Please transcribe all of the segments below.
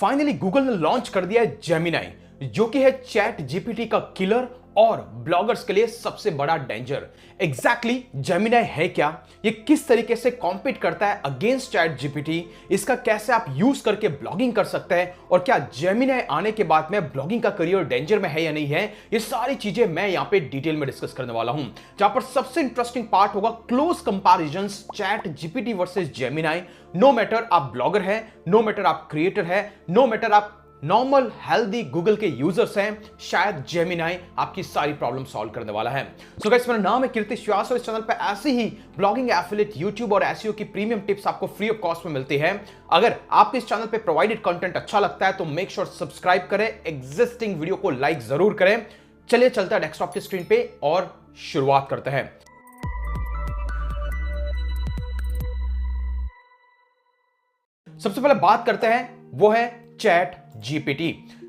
Finally Google ने launch कर दिया है जेमिनाई, जो कि है चैट जीपीटी का किलर और ब्लॉगर्स के लिए सबसे बड़ा डेंजर। एग्जैक्टली जेमिनाई है क्या, ये किस तरीके से कॉम्पीट करता है अगेंस्ट चैट जीपीटी, इसका कैसे आप यूज करके ब्लॉगिंग कर सकते हैं, और क्या जेमिनाई आने के बाद में ब्लॉगिंग का करियर डेंजर में है या नहीं है, ये सारी चीजें मैं यहां पे डिटेल में डिस्कस करने वाला हूं। जहां पर सबसे इंटरेस्टिंग पार्ट होगा close comparison ChatGPT versus Gemini. No matter आप ब्लॉगर है, नो मैटर आप क्रिएटर है, नो मैटर आप नॉर्मल हेल्दी गूगल के यूजर्स हैं, शायद जेमिनाई आपकी सारी प्रॉब्लम सॉल्व करने वाला है। सो गाइस, मेरा नाम है कीर्ति श्वास और इस चैनल पे ऐसे ही ब्लॉगिंग, एफिलिएट, यूट्यूब और एसईओ की प्रीमियम टिप्स आपको फ्री ऑफ कॉस्ट में मिलती है। अगर आपको इस चैनल पे प्रोवाइडेड कंटेंट अच्छा लगता है तो मेक श्योर सब्सक्राइब करें, एग्जिस्टिंग वीडियो को लाइक जरूर करें। चलिए चलते हैं डेस्कटॉप की स्क्रीन पे और शुरुआत करते हैं। सबसे पहले बात करते हैं वो है चैट जीपीटी।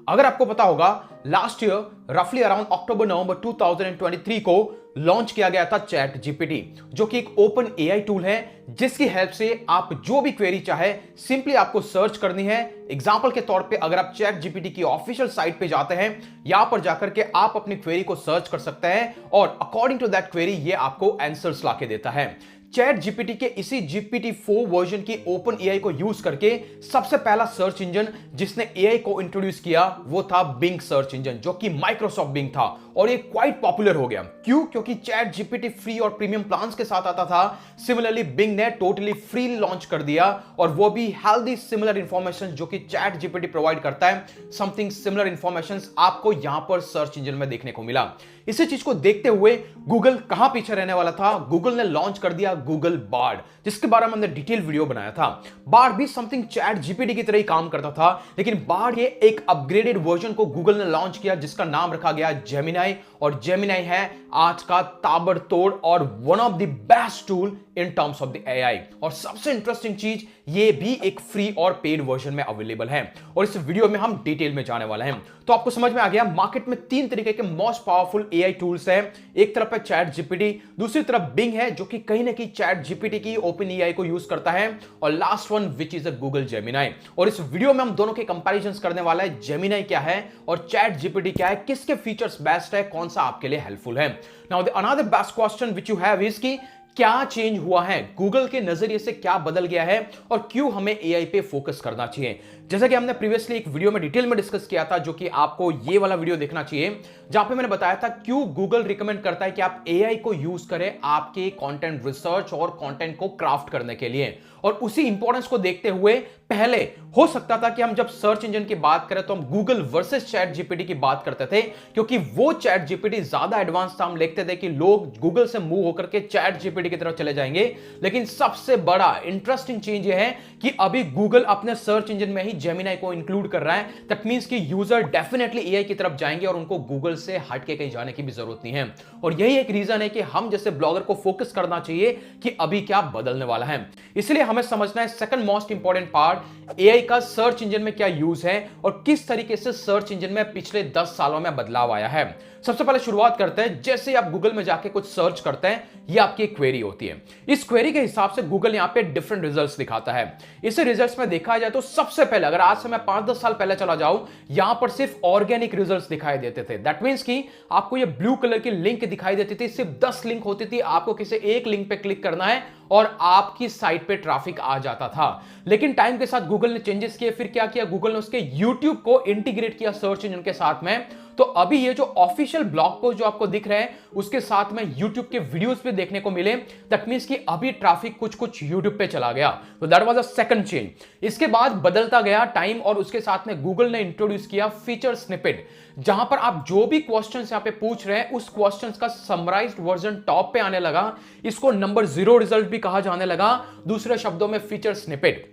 अगर आपको पता होगा, लास्ट ईयर रफली अराउंड अक्टूबर नवंबर 2023 को लॉन्च किया गया था चैट जीपीटी, जो कि एक ओपन एआई टूल है जिसकी हेल्प से आप जो भी क्वेरी चाहे सिंपली आपको सर्च करनी है। एग्जांपल के तौर पे अगर आप चैट जीपीटी की ऑफिशियल साइट पे जाते हैं, यहां पर जाकर के आप अपनी क्वेरी को सर्च कर सकते हैं और अकॉर्डिंग टू दैट क्वेरी ये आपको आंसर्स लाके देता है। चैट जीपीटी के इसी GPT-4 वर्जन की ओपन एआई को यूज करके सबसे पहला सर्च इंजन जिसने एआई को इंट्रोड्यूस किया वो था बिंग सर्च इंजन, जो कि माइक्रोसॉफ्ट बिंग था, और ये क्वाइट पॉपुलर हो गया। क्यों? क्योंकि चैट जीपीटी फ्री और प्रीमियम प्लान्स के साथ आता था। सिमिलरली बिंग ने टोटली फ्री लॉन्च कर दिया, और वो भी हेल्दी सिमिलर इंफॉर्मेशन जो कि चैट जीपीटी प्रोवाइड करता है। समथिंग सिमिलर इंफॉर्मेशन आपको यहां पर सर्च इंजन में देखने को मिला। इसी चीज को देखते हुए गूगल कहां पीछे रहने वाला था, गूगल ने लॉन्च कर दिया गूगल बार्ड, जिसके बारे में हमने डिटेल वीडियो बनाया था। बार्ड भी समथिंग चैट जीपीटी की तरह ही काम करता था, लेकिन बार्ड के एक अपग्रेडेड वर्जन को गूगल ने लॉन्च किया जिसका नाम रखा गया जेमिनाई, और जेमिनाई है आज का ताबड़तोड़ और one of the best tool in terms of the AI. और सबसे इंटरेस्टिंग चीज, ये भी एक फ्री और पेड वर्जन में अवेलेबल है, और इस वीडियो में हम डिटेल में जाने वाले हैं। तो आपको समझ में आ गया, मार्केट में तीन तरीके के मोस्ट पावरफुल एआई टूल्स हैं। एक तरफ है चैट जीपीटी, दूसरी तरफ बिंग है जो कि कहीं ना कहीं चैट जीपीटी की ओपन एआई को यूज करता है, और last one which is a Google Gemini. और इस वीडियो में हम दोनों के कंपैरिजंस करने वाला है, जेमिनाई क्या है और चैट जीपीटी क्या है, किसके फीचर्स बेस्ट है, कौन सा आपके लिए हेल्पफुल है। Now the another best question which you have is की क्या चेंज हुआ है, गूगल के नजरिए से क्या बदल गया है, और क्यों हमें एआई पे फोकस करना चाहिए। जैसा कि हमने प्रीवियसली एक वीडियो में डिटेल में डिस्कस किया था, जो कि आपको ये वाला वीडियो देखना चाहिए, जहां पे मैंने बताया था क्यों गूगल रिकमेंड करता है कि आप एआई को यूज करें आपके कंटेंट रिसर्च और कंटेंट को क्राफ्ट करने के लिए। और उसी इंपॉर्टेंस को देखते हुए पहले हो सकता था कि हम जब सर्च इंजन की बात करें तो हम गूगल वर्सेस चैट जीपीटी की बात करते थे, क्योंकि वो चैट जीपीटी ज्यादा एडवांस था। हम देखते थे कि लोग गूगल से मूव होकर के चैट जीपीटी की तरफ चले जाएंगे। लेकिन सबसे बड़ा इंटरेस्टिंग चीज यह है कि अभी गूगल अपने सर्च इंजन में ही जेमिनाई को इंक्लूड कर रहा है। दैट मींस कि यूजर डेफिनेटली एआई की तरफ जाएंगे और उनको गूगल से हटके कहीं जाने की भी जरूरत नहीं है। और यही एक रीजन है कि हम जैसे ब्लॉगर को फोकस करना चाहिए कि अभी क्या बदलने वाला है। इसलिए हमें समझना है second most important part, AI का सर्च इंजन में क्या यूज है और किस तरीके से सर्च इंजन में पिछले 10 सालों में बदलाव आया है। सबसे पहले शुरुआत करते हैं, जैसे ही आप गूगल में जाके कुछ सर्च करते हैं, ये आपकी क्वेरी होती है। इस क्वेरी के हिसाब से गूगल यहां पे डिफरेंट रिजल्ट्स दिखाता है। इसे रिजल्ट्स में देखा जाए तो सबसे पहले अगर आज से मैं 5-10 साल पहले चला जाऊं, यहां पर सिर्फ ऑर्गेनिक रिजल्ट्स दिखाई देते थे। दैट मींस कि आपको ये ब्लू कलर की लिंक दिखाई देती थी, सिर्फ 10 लिंक होती थी, आपको किसी एक लिंक पे क्लिक करना है और आपकी साइट पे ट्रैफिक आ जाता था। लेकिन टाइम के साथ गूगल ने चेंजेस किए। फिर क्या किया गूगल ने, उसके YouTube को इंटीग्रेट किया सर्च इंजन के साथ में। तो अभी ये जो ऑफिशियल ब्लॉग पोस्ट जो आपको दिख रहे हैं, उसके साथ में YouTube के वीडियोस भी देखने को मिले। दैट मींस कि अभी ट्रैफिक कुछ YouTube पे चला गया। तो that was a second change. इसके बाद बदलता गया टाइम, और उसके साथ में गूगल ने इंट्रोड्यूस किया फीचर स्निपेट, जहां पर आप जो भी क्वेश्चंस यहां पे पूछ रहे हैं उस क्वेश्चंस का समराइज्ड वर्जन टॉप पे आने लगा। इसको नंबर 0 रिजल्ट भी कहा जाने लगा, दूसरे शब्दों में फीचर स्निपेट।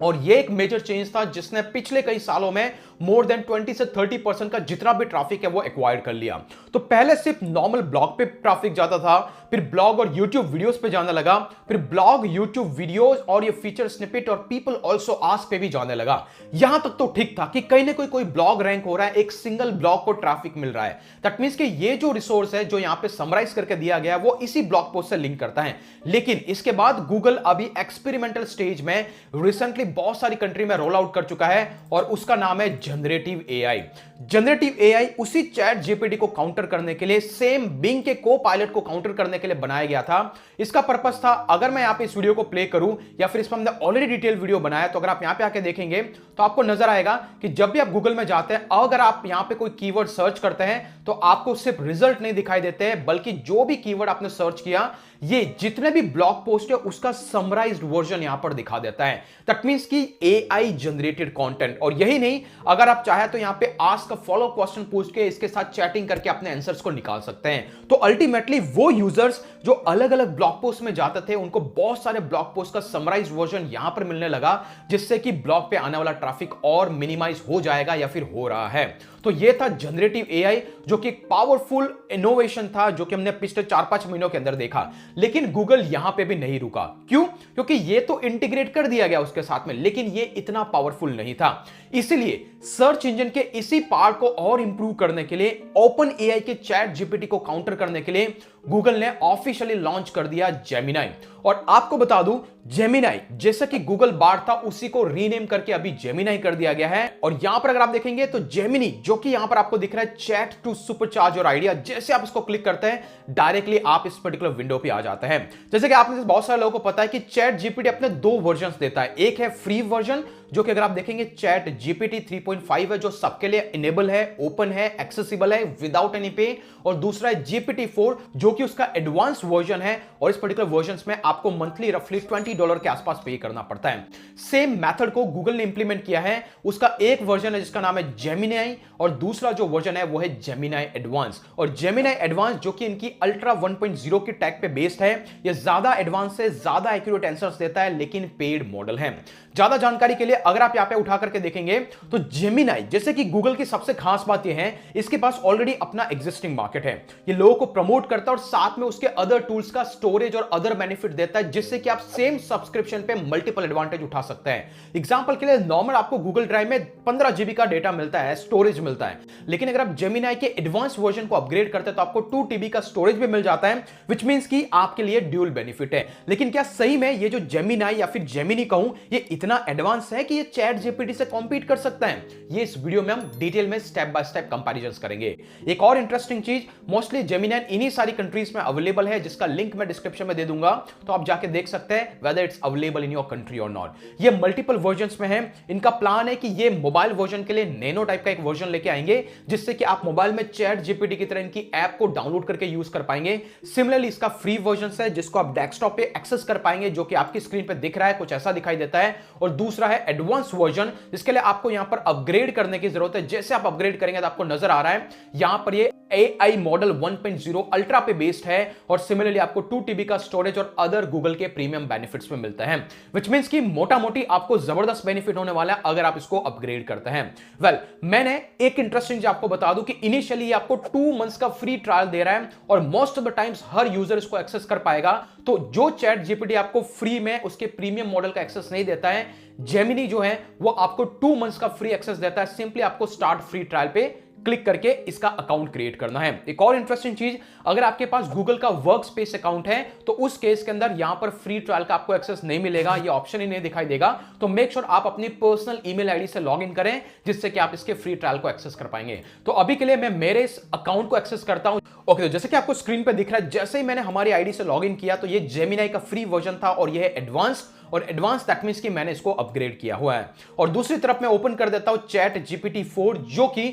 और ये एक मेजर चेंज था जिसने पिछले कई सालों में मोर देन 20 से 30% का जितना भी ट्रैफिक है वो एक्वायर कर लिया। तो पहले सिर्फ नॉर्मल ब्लॉग पे ट्रैफिक जाता था, फिर ब्लॉग और यूट्यूब वीडियोस पे जाने लगा, फिर ब्लॉग, यूट्यूब वीडियोस और ये फीचर स्निपेट और पीपल ऑल्सो आस्क पे भी जाने लगा। यहां तक तो ठीक था कि कहीं ना कोई ब्लॉग रैंक हो रहा है, एक सिंगल ब्लॉग को ट्रैफिक मिल रहा है। दैट मींस कि ये जो रिसोर्स है जो यहां पे समराइज करके दिया गया वो इसी ब्लॉग पोस्ट से लिंक करता है। लेकिन इसके बाद गूगल अभी एक्सपेरिमेंटल स्टेज में रिसेंटली बहुत सारी कंट्री में रोल आउट कर चुका है और उसका नाम है जनरेटिव एआई। जनरेटिव एआई उसी चैट जीपीटी को काउंटर करने के लिए, सेम बिंग के को पायलट को काउंटर करने के लिए बनाया गया था। इसका पर्पस था, अगर मैं यहां पे इस वीडियो को प्ले करूं या फिर इस पर हमने ऑलरेडी डिटेल वीडियो बनाया, तो अगर आप यहां पे आके देखेंगे तो आपको नजर आएगा कि जब भी आप गूगल में जाते हैं, अगर आप यहां पे कोई कीवर्ड सर्च करते हैं तो आपको सिर्फ रिजल्ट नहीं दिखाई देते हैं, बल्कि जो भी कीवर्ड आपने सर्च किया, ये जितने भी ब्लॉग पोस्ट है उसका समराइज्ड वर्जन यहां पर दिखा देता है। दैट मींस कि एआई जनरेटेड कंटेंट। और यही नहीं, अगर आप चाहे तो यहां पे आस्क अ फॉलो क्वेश्चन पूछ के इसके साथ चैटिंग करके अपने आंसर्स को निकाल सकते हैं। तो अल्टीमेटली वो यूजर्स जो अलग अलग ब्लॉग पोस्ट में जाते थे, उनको बहुत सारे ब्लॉग पोस्ट का समराइज्ड वर्जन यहां पर मिलने लगा, जिससे कि ब्लॉग पे आने वाला ट्रैफिक और मिनिमाइज हो जाएगा या फिर हो रहा है। तो ये था जनरेटिव एआई, जो कि एक पावरफुल इनोवेशन था, जो कि हमने पिछले 4-5 महीनों के अंदर देखा। लेकिन गूगल यहां पे भी नहीं रुका। क्यों? क्योंकि ये तो इंटीग्रेट कर दिया गया उसके साथ में, लेकिन ये इतना पावरफुल नहीं था। इसलिए सर्च इंजन के इसी पार्ट को और इंप्रूव करने के लिए, ओपन एआई के चैट जीपीटी को काउंटर करने के लिए गूगल ने ऑफिशियली लॉन्च कर दिया जेमिनाई। और आपको बता दूं, जेमिनाई जैसा कि गूगल बार्ड था, उसी को रीनेम करके अभी जेमिनाई कर दिया गया है। और यहां पर अगर आप देखेंगे तो जेमिनी, जो कि यहां पर आपको दिख रहा है chat to supercharge your idea, जैसे आप इसको क्लिक करते हैं, डायरेक्टली आप इस पर्टिकुलर विंडो पे आ जाते हैं। जैसे कि आप में से बहुत सारे लोगों को पता है कि चैट जीपीटी अपने 2 वर्जन देता है। एक है फ्री वर्जन, जो कि अगर आप देखेंगे चैट जीपीटी 3.5 है, जो सबके लिए इनेबल है, ओपन है, एक्सेसिबल है, विदाउट एनी पे। और दूसरा है जीपीटी 4, जो कि उसका एडवांस वर्जन है, और इस पर्टिकुलर वर्जन में आपको मंथली रफली $20 के आसपास पे करना पड़ता है। सेम मेथड को गूगल ने इंप्लीमेंट किया है। उसका एक वर्जन है जिसका नाम है जेमिनाई, और दूसरा जो वर्जन है वो है जेमिनाई एडवांस। और जेमिनाई एडवांस, जो कि इनकी अल्ट्रा 1.0 की टैग पे बेस्ड है, ये ज्यादा एडवांस है, ज्यादा एक्यूरेट आंसर्स देता है, लेकिन पेड मॉडल है। ज्यादा जानकारी के लिए अगर आप यहां पे उठा करके देखेंगे तो जेमिनाई, जैसे कि गूगल की सबसे खास बात यह है, इसके पास ऑलरेडी अपना एग्जिस्टिंग मार्केट है। ये लोगों को प्रमोट करता है और साथ में उसके अदर टूल्स का स्टोरेज और अदर बेनिफिट देता है, जिससे कि आप सेम सब्सक्रिप्शन पे मल्टीपल एडवांटेज उठा सकते हैं। एग्जांपल के लिए, नॉर्मल आपको गूगल ड्राइव में 15 जीबी का डेटा मिलता है, स्टोरेज मिलता है, लेकिन अगर आप जेमिनाई के एडवांस वर्जन को अपग्रेड करते हैं तो आपको 2 टीबी का स्टोरेज भी मिल जाता है, विच मींस कि आपके लिए ड्यूल बेनिफिट है। लेकिन क्या सही में ये जो जेमिनाई या फिर जेमिनी कहूं, ये इतना एडवांस है कि ये चैट जीपीटी से कॉम्पीट कर सकता है? ये इस वीडियो में हम डिटेल में स्टेप बाय स्टेप कंपैरिजंस करेंगे। एक और इंटरेस्टिंग चीज, मोस्टली जेमिनाई इन्हीं सारी कंट्रीज में अवेलेबल है, जिसका लिंक मैं डिस्क्रिप्शन में दे दूंगा, तो आप जाके देख सकते हैं whether it's available in your country और नॉट। ये मल्टीपल वर्जन्स में है। इनका प्लान है कि ये मोबाइल वर्जन के लिए नैनो टाइप का एक वर्जन लेके आएंगे, जिससे कि आप मोबाइल में चैट जीपीटी की तरह इनकी ऐप को डाउनलोड करके यूज कर पाएंगे। सिमिलरली इसका फ्री वर्जन है, जिसको आप डेस्कटॉप पे एक्सेस कर पाएंगे, जो कि आपकी स्क्रीन पे दिख रहा है, कुछ ऐसा दिखाई देता है। और दूसरा है एडवांस वर्जन, जिसके लिए आपको यहां पर अपग्रेड करने की जरूरत है। जैसे आप अपग्रेड करेंगे तो आपको नजर आ रहा है यहां पर ये AI मॉडल 1.0 अल्ट्रा पे बेस्ड है, और सिमिलरली आपको 2 टीबी का स्टोरेज और अदर गूगल के प्रीमियम बेनिफिट्स में मिलता है, विच मींस कि मोटा मोटी आपको जबरदस्त बेनिफिट होने वाला है अगर आप इसको अपग्रेड करते हैं। वेल, मैंने एक इंटरेस्टिंग चीज आपको बता दूं कि इनिशियली आपको 2 मंथ्स का फ्री ट्रायल दे रहा है, और most of the times her user इसको एक्सेस कर पाएगा। तो जो चैट जीपीटी आपको फ्री में उसके प्रीमियम मॉडल का एक्सेस नहीं देता है, जेमिनी जो है वो आपको 2 मंथ्स का फ्री एक्सेस देता है। सिंपली आपको स्टार्ट फ्री ट्रायल पे क्लिक करके इसका अकाउंट क्रिएट करना है। एक और इंटरेस्टिंग चीज, अगर आपके पास गूगल का वर्कस्पेस अकाउंट है तो उस केस के अंदर यहां पर फ्री ट्रायल का आपको एक्सेस नहीं मिलेगा, ये ऑप्शन ही नहीं दिखाई देगा। तो मेक श्योर आप अपनी पर्सनल ईमेल आईडी से लॉग इन करें, जिससे कि आप इसके फ्री ट्रायल को एक्सेस कर पाएंगे। तो अभी के लिए मैं मेरे इस अकाउंट को एक्सेस करता हूं। ओके, तो जैसे कि आपको स्क्रीन पे दिख रहा है, जैसे ही मैंने हमारी आईडी से लॉग इन किया तो ये जेमिनाई का फ्री वर्जन था, और ये है एडवांस। और एडवांस दैट मींस कि मैंने इसको अपग्रेड किया हुआ है। और दूसरी तरफ मैं ओपन कर देता हूं चैट जीपीटी 4, जो कि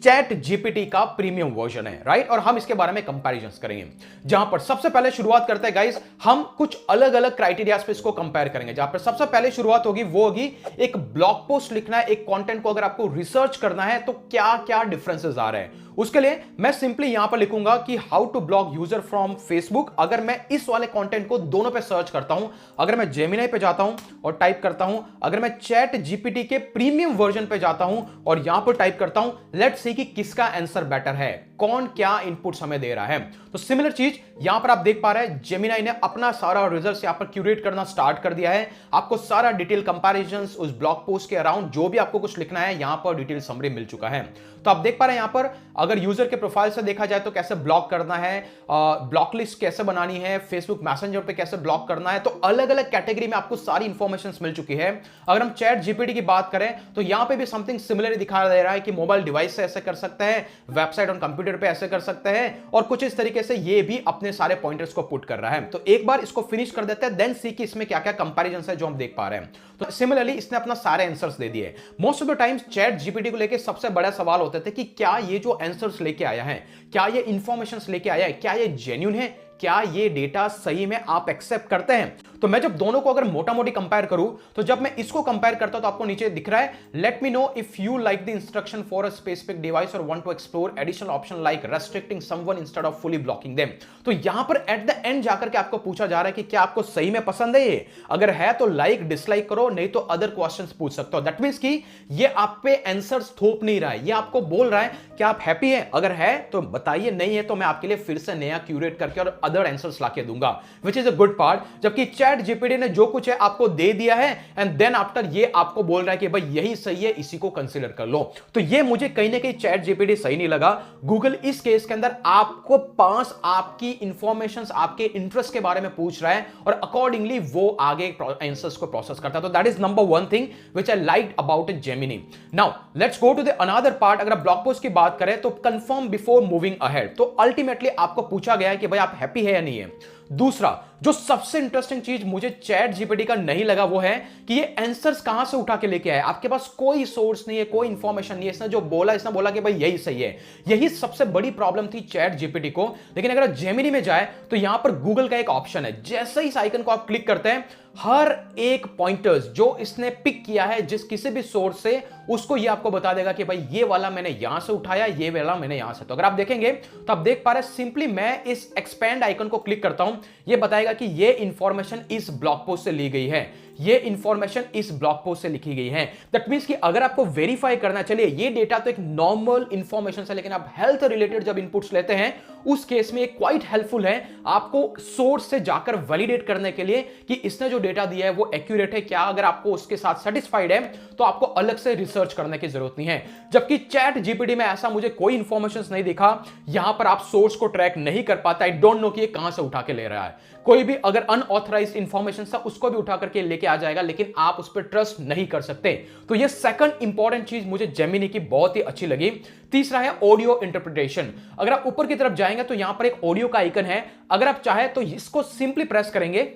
चैट जीपीटी का प्रीमियम वर्जन है, राइट। और हम इसके बारे में कंपैरिजंस करेंगे, जहां पर सबसे पहले शुरुआत करते हैं गाइस, हम कुछ अलग अलग क्राइटेरियाज पे इसको कंपेयर करेंगे। जहां पर सबसे पहले शुरुआत होगी वो होगी एक ब्लॉग पोस्ट लिखना है, एक कंटेंट को अगर आपको रिसर्च करना है तो क्या क्या डिफरेंसेस आ रहे हैं। उसके लिए मैं सिंपली यहां पर लिखूंगा कि how to block user from Facebook. अगर मैं इस वाले कंटेंट को दोनों पे सर्च करता हूं, अगर मैं जेमिनाई पे जाता हूं और टाइप करता हूं, अगर मैं चैट जीपीटी के प्रीमियम वर्जन पे जाता हूं और यहां पर टाइप करता हूं, लेट्स सी कि किसका आंसर बेटर है। कौन क्या इनपुट्स हमें दे रहा है। तो सिमिलर चीज यहां पर आप देख पा रहे हैं, जेमिनी ने अपना सारा रिजल्ट्स यहां पर क्यूरेट करना स्टार्ट कर दिया है। आपको सारा डिटेल कंपैरिजंस उस ब्लॉग पोस्ट के अराउंड जो भी आपको कुछ लिखना है यहां पर डिटेल समरी मिल चुका है। तो आप देख पा रहे हैं यहां पर अगर यूजर के प्रोफाइल से देखा जाए तो कैसे ब्लॉक करना है, ब्लॉक लिस्ट कैसे बनानी है, फेसबुक मैसेंजर पे कैसे ब्लॉक करना है, तो अलग अलग कैटेगरी में आपको सारी इंफॉर्मेशन मिल चुकी है। अगर हम चैट जीपीटी की बात करें तो यहां पे भी समथिंग सिमिलर दिखा दे रहा है कि मोबाइल डिवाइस से ऐसे कर सकते हैं, वेबसाइट और कंप्यूटर पे ऐसे कर सकते हैं, और कुछ इस तरीके से ये भी अपने सारे पॉइंटर्स को पुट कर रहा है। तो एक बार इसको फिनिश कर देते हैं, देन सी कि इसमें क्या क्या कंपैरिजन है जो हम देख पा रहे हैं। तो सिमिलरली इसने अपना सारे आंसर्स दे दिए। Most of the times chat GPT को लेकर सबसे बड़ा सवाल होते थे कि क्या ये जो आंसर्स लेके आया है, क्या ये इंफॉर्मेशंस लेके आया है, क्या ये जेन्युइन है, क्या ये डेटा सही में आप एक्सेप्ट करते हैं। तो मैं जब दोनों को अगर मोटा मोटी कंपेयर करूं तो जब मैं इसको कंपेयर करता हूं तो आपको नीचे दिख रहा है, let me know if you like the instruction for a specific device और want to explore additional option like restricting someone instead of fully blocking them. तो यहां पर एट द एंड जाकर के आपको पूछा जा रहा है कि क्या आपको सही में पसंद है ये, अगर है तो लाइक डिसलाइक करो, नहीं तो अदर क्वेश्चंस पूछ सकते हो। दैट मींस कि ये आप पे आंसर्स थोप नहीं रहा है, ये आपको बोल रहा है कि आप हैप्पी है, अगर है तो बताइए, नहीं है तो मैं आपके लिए फिर से नया क्यूरेट करके और अदर आंसर्स लाके दूंगा, which is a good part. जबकि चैट जीपीटी ने जो कुछ है आपको दे दिया है एंड देन आफ्टर ये आपको बोल रहा है कि भाई यही सही है, इसी को कंसीडर कर लो। तो ये मुझे कहीं ना कहीं चैट जीपीटी सही नहीं लगा। गूगल इस केस के अंदर आपको 5 आपकी इंफॉर्मेशंस आपके इंटरेस्ट के बारे में पूछ रहा है और अकॉर्डिंगली वो आगे आंसर्स को प्रोसेस करता है। तो that is number 1 thing which I liked about Gemini. Now let's go to the another part. अगर ब्लॉग पोस्ट की बात करें तो कंफर्म बिफोर मूविंग अहेड। तो अल्टीमेटली आपको पूछा गया है कि भाई आप हैप्पी है या नहीं है। दूसरा जो सबसे इंटरेस्टिंग चीज मुझे चैट जीपीटी का नहीं लगा वो है कि ये आंसर्स कहां से उठा के लेके आया। आपके पास कोई सोर्स नहीं है, कोई इंफॉर्मेशन नहीं है, इसने जो बोला इसने बोला कि भाई यही सही है। यही सबसे बड़ी प्रॉब्लम थी चैट जीपीटी को। लेकिन अगर जेमिनी में जाए तो यहां पर गूगल का एक ऑप्शन है, जैसे ही इस आइकन को आप क्लिक करते हैं हर एक पॉइंटर्स जो इसने पिक किया है जिस किसी भी सोर्स से, उसको ये आपको बता देगा कि भाई ये वाला मैंने यहां से उठाया, ये वाला मैंने यहां से। तो अगर आप देखेंगे तो आप देख पा रहे हैं सिंपली मैं इस एक्सपेंड आइकन को क्लिक करता हूं, ये बताएगा कि ये इंफॉर्मेशन इस ब्लॉग पोस्ट से ली गई है, ये इंफॉर्मेशन इस ब्लॉग पोस्ट से लिखी गई है। दैट मींस कि अगर आपको वेरीफाई करना, चलिए ये डेटा तो एक नॉर्मल इंफॉर्मेशन है, लेकिन आप हेल्थ रिलेटेड जब इनपुट्स लेते हैं उस केस में क्वाइट हेल्पफुल है आपको सोर्स से जाकर वैलिडेट करने के लिए कि इसने जो डेटा दिया है वो एक्यूरेट है क्या। अगर आपको उसके साथ सेटिस्फाइड है तो आपको अलग से रिसर्च करने की जरूरत नहीं है। जबकि चैट जीपीटी में ऐसा मुझे कोई इंफॉर्मेशन नहीं दिखा, यहां पर आप सोर्स को ट्रैक नहीं कर पाता। आई डोंट नो कि ये कहां से उठा के ले रहा है। कोई भी अगर अनऑथराइज्ड इंफॉर्मेशन था उसको भी उठा करके लेके आ जाएगा, लेकिन आप उस पर ट्रस्ट नहीं कर सकते। तो ये सेकंड इंपॉर्टेंट चीज मुझे जेमिनी की बहुत ही अच्छी लगी। तीसरा है ऑडियो इंटरप्रिटेशन। अगर आप ऊपर की तरफ जाएंगे तो यहां पर एक ऑडियो का आइकन है, अगर आप चाहे तो इसको सिंपली प्रेस करेंगे,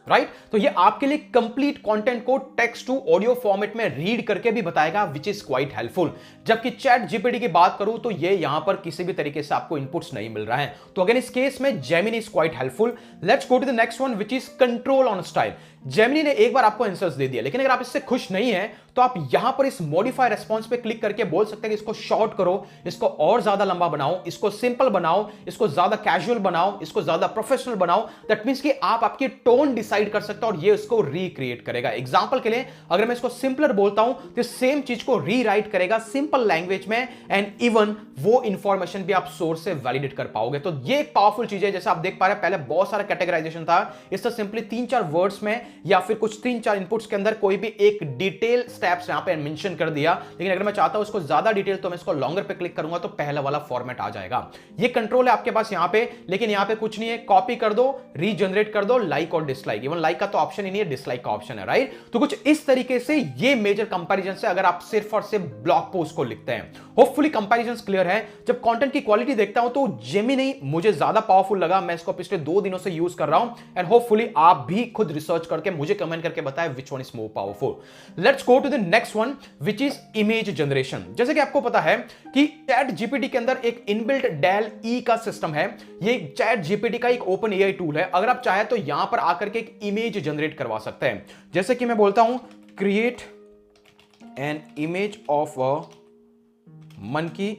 राइट तो ये आपके लिए कंप्लीट कंटेंट को टेक्स्ट टू ऑडियो फॉर्मेट में रीड करके भी बताएगा, विच इज क्वाइट हेल्पफुल। जबकि चैट जीपीटी की बात करूं तो ये यहां पर किसी भी तरीके से आपको इनपुट्स नहीं मिल रहा है। तो अगेन इस केस में Gemini is quite helpful. Let's go to the next one which is control on style. Gemini ने एक बार आपको आंसर्स दे दिया, लेकिन अगर आप इससे खुश नहीं है तो आप यहां पर इस मॉडिफाई रेस्पॉन्स पे क्लिक करके बोल सकते हैं कि इसको शॉर्ट करो, इसको और ज्यादा लंबा बनाओ, इसको सिंपल बनाओ, इसको ज्यादा कैजुअल बनाओ, इसको ज्यादा प्रोफेशनल बनाओ। दैट मींस कि आप आपकी टोन डिसाइड कर सकते हो और ये इसको रिक्रिएट करेगा। एग्जांपल के लिए अगर मैं इसको सिंपलर बोलता हूं तो सेम चीज को रीराइट करेगा सिंपल लैंग्वेज में, एंड इवन वो इंफॉर्मेशन भी आप सोर्स से वैलिडेट कर पाओगे। तो ये एक पावरफुल चीज है। जैसे आप देख पा रहे हैं पहले बहुत सारा कैटेगराइजेशन था, इससे सिंपली 3-4 वर्ड्स में या फिर कुछ 3-4 इनपुट्स के अंदर कोई भी एक डिटेल स्टेप्स यहां पे मेंशन कर दिया। लेकिन अगर मैं चाहता हूं इसको ज्यादा डिटेल तो मैं इसको लॉन्गर पे क्लिक करूंगा तो पहला वाला फॉर्मेट आ जाएगा। ये कंट्रोल है आपके पास यहां पे, लेकिन यहां पे कुछ नहीं है, कॉपी कर दो, रीजनरेट कर दो, लाइक और डिसलाइक। इवन लाइक का तो ऑप्शन ही नहीं है, डिसलाइक का ऑप्शन है, राइट। तो कुछ इस तरीके से ये मेजर कंपैरिजन से अगर आप सिर्फ और सिर्फ ब्लॉग पोस्ट को लिखते हैं। होपफुली कंपैरिजंस क्लियर है। जब कंटेंट की क्वालिटी देखता हूं तो जेमिनी मुझे ज्यादा पावरफुल लगा। मैं इसको पिछले 2 दिनों से यूज कर रहा हूं एंड होपफुली आप भी खुद रिसर्च करके मुझे कमेंट करके बताएं which one is more powerful. Let's go to the next one which is image generation. जैसे कि आपको पता है कि चैट जीपीटी के अंदर एक इनबिल्ट डेल ई का सिस्टम है। ये चैट जीपीटी का एक ओपन एआई टूल है। अगर आप चाहे तो यहां पर आकर के एक इमेज जनरेट करवा सकते हैं। जैसे कि मैं बोलता हूं create an image of a monkey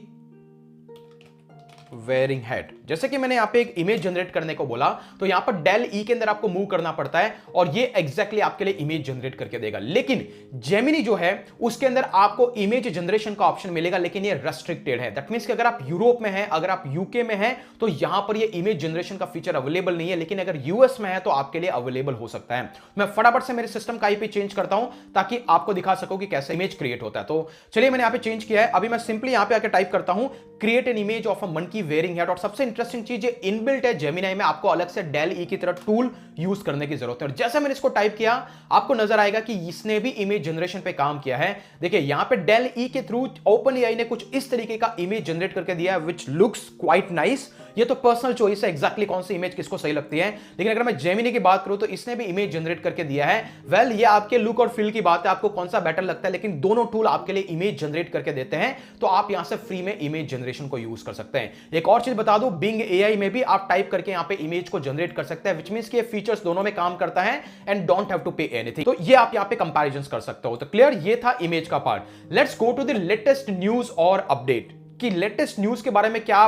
wearing head. जैसे कि मैंने यहां पे एक इमेज जनरेट करने को बोला, तो यहां पर डेल ई के अंदर आपको मूव करना पड़ता है और ये एग्जैक्टली आपके लिए इमेज जनरेट करके देगा। लेकिन जेमिनी जो है उसके अंदर आपको इमेज जनरेशन का ऑप्शन मिलेगा, लेकिन ये रेस्ट्रिक्टेड है। दैट मींस कि अगर आप यूरोप में हैं, अगर आप यूके में हैं, तो यहां पर ये इमेज जनरेशन का फीचर अवेलेबल नहीं है, लेकिन अगर यूएस में है तो आपके लिए अवेलेबल हो सकता है। मैं फटाफट से मेरे सिस्टम का आईपी चेंज करता हूं ताकि आपको दिखा सकूं कि कैसे इमेज क्रिएट होता है। तो चलिए मैंने यहां पे चेंज किया है। अभी मैं सिंपली यहां पे आके टाइप करता हूं create an image of a monkey wearing hat. और सबसे इंटरेस्टिंग चीज ये इनबिल्ट है जेमिनी में, आपको अलग से डेल ई की तरह टूल यूज करने की जरूरत है। और जैसे मैंने इसको टाइप किया आपको नजर आएगा कि इसने भी इमेज जनरेशन पे काम किया है। देखिए यहां पे डेल ई के थ्रू ओपन एआई ने कुछ इस तरीके का इमेज जनरेट करके दिया है विच लुक्स क्वाइट नाइस। ये तो पर्सनल चॉइस है एग्जैक्टली कौन सी इमेज किसको सही लगती है, लेकिन अगर मैं जेमिनी की बात करूं तो इसने भी इमेज जनरेट करके दिया है। वेल ये आपके लुक और फील की बात है, आपको कौन सा बेटर लगता है, लेकिन दोनों टूल आपके लिए इमेज जनरेट करके देते हैं, तो आप यहां से फ्री में इमेज जनरेशन को यूज कर सकते हैं। एक और चीज बता दूं, बिंग एआई में भी आप टाइप करके यहां पे इमेज को जनरेट कर सकते हैं, विच मींस कि ये फीचर्स दोनों में काम करता है and don't have to pay anything. तो ये आप यहां पे कंपैरिजंस कर सकते हो। तो क्लियर, ये था इमेज का part. Let's go to the latest news और अपडेट कि लेटेस्ट न्यूज के बारे में क्या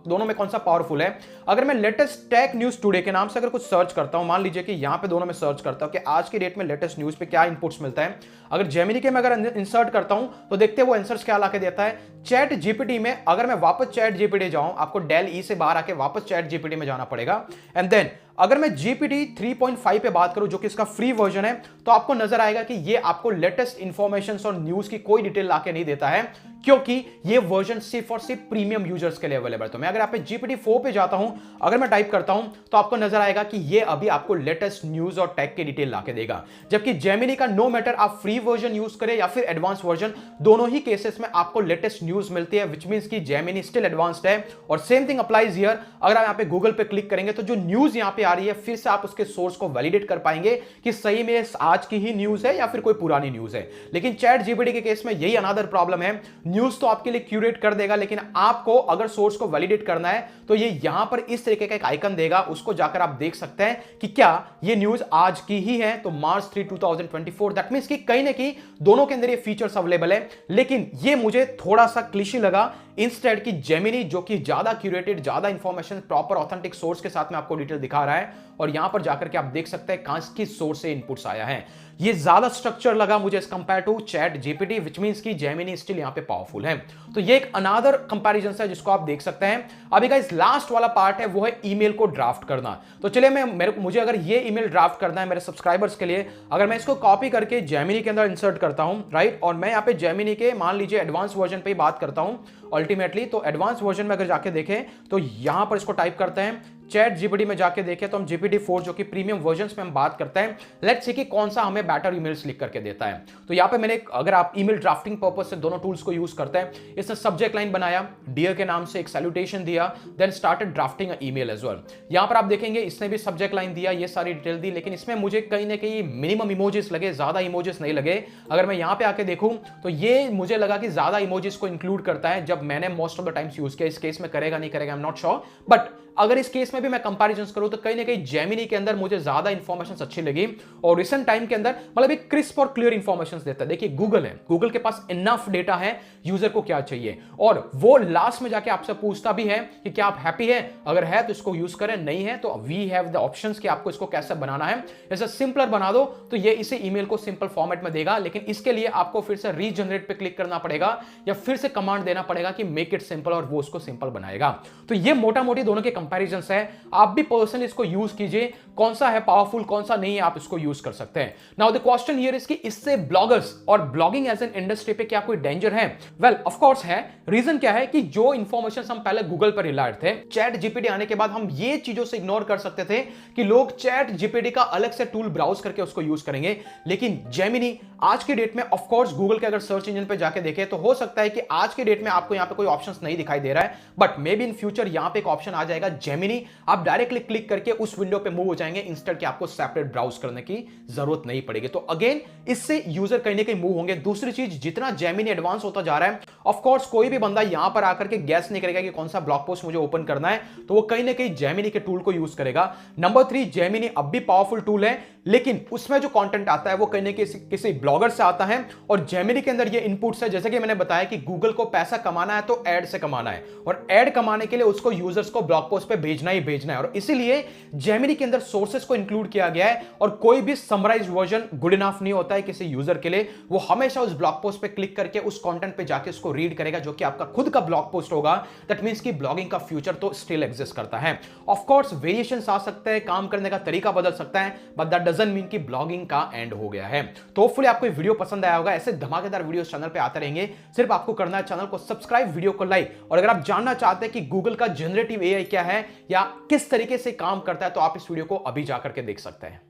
दोनों में कौन सा पावरफुल है। अगर मैं लेटेस्ट टेक न्यूज टुडे के नाम से अगर कुछ सर्च करता हूं, मान लीजिए कि यहां पे दोनों में सर्च करता हूं कि आज की डेट में लेटेस्ट न्यूज पे क्या इनपुट्स मिलता है, अगर जेमिनी के में अगर इंसर्ट करता हूं तो देखते हैं वो आंसर्स क्या लाके देता है। चैट जीपीटी में अगर मैं वापस चैट जीपीटी जाऊं, आपको डेल ई से बाहर आके वापस चैट जीपीटी में जाना पड़ेगा। एंड देन अगर मैं जीपीटी 3.5 पे बात करूं जो कि इसका फ्री वर्जन है, तो आपको नजर आएगा कि ये आपको लेटेस्ट इंफॉर्मेशन और न्यूज की कोई डिटेल लाके नहीं देता है, क्योंकि ये वर्जन सिर्फ और सिर्फ प्रीमियम यूजर्स के लिए अवेलेबल है। तो मैं अगर आप पे जीपीटी 4 पे जाता हूं, अगर मैं टाइप करता हूं तो आपको नजर आएगा कि ये अभी आपको लेटेस्ट न्यूज और टेक की डिटेल लाके देगा। जबकि जेमिनी का नो मैटर आप फ्री वर्जन यूज करें या फिर एडवांस वर्जन, दोनों ही केसेस में आपको लेटेस्ट न्यूज मिलती है, विच मींस कि जेमिनी स्टिल एडवांस्ड है। और सेम थिंग अप्लाइज हियर। अगर आप यहां पे गूगल पे क्लिक करेंगे तो जो न्यूज यहां पे आ रही है, फिर से आप उसके सोर्स को वैलिडेट कर पाएंगे कि सही में आज की ही न्यूज है या फिर कोई पुरानी न्यूज है। लेकिन चैट जीपीटी के केस में यही अनदर प्रॉब्लम है, न्यूज तो आपके लिए क्यूरेट कर देगा, लेकिन आपको अगर सोर्स को वैलिडेट करना है तो ये यहां पर इस तरीके का एक आइकन देगा, उसको जाकर आप देख सकते हैं कि क्या ये न्यूज आज की ही है, तो मार्च 3, 2024। दैट मींस कि कहीं ना कहीं दोनों के अंदर ये फीचर्स अवेलेबल है। लेकिन ये मुझे थोड़ा सा क्लिशी लगा इंस्टेड की जेमिनी जो कि ज्यादा क्यूरेटेड, ज्यादा इंफॉर्मेशन प्रॉपर ऑथेंटिक सोर्स के साथ में आपको डिटेल दिखा रहा है, और यहां पर जाकर के आप देख सकते हैं कहां किस सोर्स से इनपुट्स आया है। ये ज्यादा स्ट्रक्चर लगा मुझे as compare to chat GPT, which means की जेमिनी स्टिल यहां पे पावरफुल है। तो ये एक अनदर कंपैरिजन है जिसको आप देख सकते हैं। अभी गाइस लास्ट वाला पार्ट है, वो है ईमेल को ड्राफ्ट करना। तो चलिए मुझे अगर ये ईमेल ड्राफ्ट करना है मेरे सब्सक्राइबर्स के लिए, अगर मैं इसको कॉपी करके जेमिनी के अंदर इंसर्ट करता हूं, राइट, और मैं यहां पे जेमिनी के मान लीजिए एडवांस वर्जन पे ही बात करता हूं अल्टीमेटली, तो एडवांस वर्जन में अगर जाके देखें तो यहां पर इसको टाइप करते हैं, चैट जीपीटी में जाके देखें तो हम जीपीटी 4 जो कि प्रीमियम वर्जन्स में हम बात करते हैं, लेट्स सी कि कौन सा हमें बेटर ईमेल्स लिख करके देता है। तो यहां पे मैंने, अगर आप ईमेल ड्राफ्टिंग पर्पस से दोनों टूल्स को यूज करते हैं, इसने सब्जेक्ट लाइन बनाया, डियर के नाम से एक सैल्यूटेशन दिया, then started drafting a email as well. यहां पर आप देखेंगे इसने भी सब्जेक्ट लाइन दिया, ये सारी डिटेल दी, लेकिन इसमें मुझे कहीं ना कहीं मिनिमम इमोजीज लगे, ज्यादा इमोजीज नहीं लगे। अगर मैं यहां पे आके देखूं तो ये मुझे लगा कि ज्यादा इमोजीज को इंक्लूड करता है, जब मैंने most of the times use किया। इस केस में करेगा नहीं करेगा I am not sure, but अगर इस केस में भी मैं कंपैरिजन करूं तो कहीं ना कहीं जेमिनी के अंदर मुझे ज्यादा इंफॉर्मेशन अच्छी लगी, और रिसेंट टाइम के अंदर मतलब एक क्रिस्प और क्लियर इंफॉर्मेशन देता है। देखिए गूगल है, गूगल के पास इनफ डेटा है यूजर को क्या चाहिए, और वो लास्ट में जाके आपसे पूछता भी है कि क्या आप हैप्पी है, अगर है तो इसको यूज करें, नहीं है तो वी हैव द ऑप्शंस कि आपको इसको कैसे बनाना है। जैसे सिंपलर बना दो तो ये इसे ईमेल को सिंपल फॉर्मेट में देगा, लेकिन इसके लिए आपको फिर से रीजनरेट पे क्लिक करना पड़ेगा या फिर से कमांड देना पड़ेगा कि मेक इट सिंपल, और वो उसको सिंपल बनाएगा। तो ये मोटा मोटी दोनों के कंपैरिजंस है। आप भी पर्सनली इसको यूज कीजिए, कौन सा है पावरफुल कौन सा नहीं है, आप इसको यूज कर सकते हैं। Now the question here is कि इससे ब्लॉगर्स और ब्लॉगिंग एज एन इंडस्ट्री पे क्या कोई डेंजर है? वेल ऑफ कोर्स है। रीजन क्या है कि जो इंफॉर्मेशन हम पहले गूगल पर रिलायड थे, चैट जीपीटी आने के बाद हम ये चीजों से इग्नोर कर सकते थे कि लोग चैट जीपीटी का अलग से टूल ब्राउज करके उसको यूज करेंगे, लेकिन जेमिनी आज की डेट में ऑफ कोर्स गूगल के अगर सर्च इंजन पे जाके देखें तो हो सकता है कि आज की डेट में आपको यहां पे कोई ऑप्शंस नहीं दिखाई दे रहा है, but may be in future यहां पे एक ऑप्शन आ जाएगा जेमिनी, आप डायरेक्टली क्लिक करके उस विंडो पे मूव हो जाएंगे, इंस्टेंट कि आपको सेपरेट ब्राउज करने की जरूरत नहीं पड़ेगी। तो अगेन इससे यूजर कहीं ना कहीं मूव होंगे। दूसरी चीज, जितना जेमिनी एडवांस होता जा रहा है, ऑफ कोर्स कोई भी बंदा यहां पर आकर के गैस नहीं करेगा कि कौन सा ब्लॉग पोस्ट मुझे ओपन करना है, तो वो कहीं ना कहीं जेमिनी के टूल को यूज करेगा। नंबर 3, जेमिनी अब भी पावरफुल टूल है, लेकिन उसमें जो कंटेंट आता है वो कहीं ना किसी ब्लॉगर से आता है, और जेमिनी के अंदर ये इनपुट्स है, जैसे कि मैंने बताया कि गूगल को पैसा कमाना है तो ऐड से कमाना है, और ऐड कमाने के लिए उसको यूजर्स को ब्लॉग पोस्ट पे भेजना ही भेजना है, और इसीलिए जेमिनी के अंदर सोर्सेस को इंक्लूड किया गया है, और कोई भी समराइज वर्जन गुड इनफ नहीं होता है किसी यूजर के लिए। वो हमेशा उस ब्लॉग पोस्ट पे क्लिक करके उस कंटेंट पे जाके उसको रीड करेगा, जो कि आपका खुद का ब्लॉग पोस्ट होगा। दैट मींस कि ब्लॉगिंग का फ्यूचर तो स्टिल एग्जिस्ट करता है। ऑफ कोर्स वेरिएशंस आ सकते हैं, काम करने का तरीका बदल सकता है, बट दैट डजंट मीन कि ब्लॉगिंग का एंड हो गया है। तो होपफुली आपको ये वीडियो पसंद आया होगा। ऐसे धमाकेदार वीडियोस चैनल पे आते रहेंगे। सिर्फ आपको करना है चैनल को सब्सक्राइब, वीडियो को लाइक, और अगर आप जानना चाहते हैं कि गूगल का जनरेटिव एआई क्या है या किस तरीके से काम करता है, तो आप इस वीडियो को अभी जाकर के देख सकते हैं।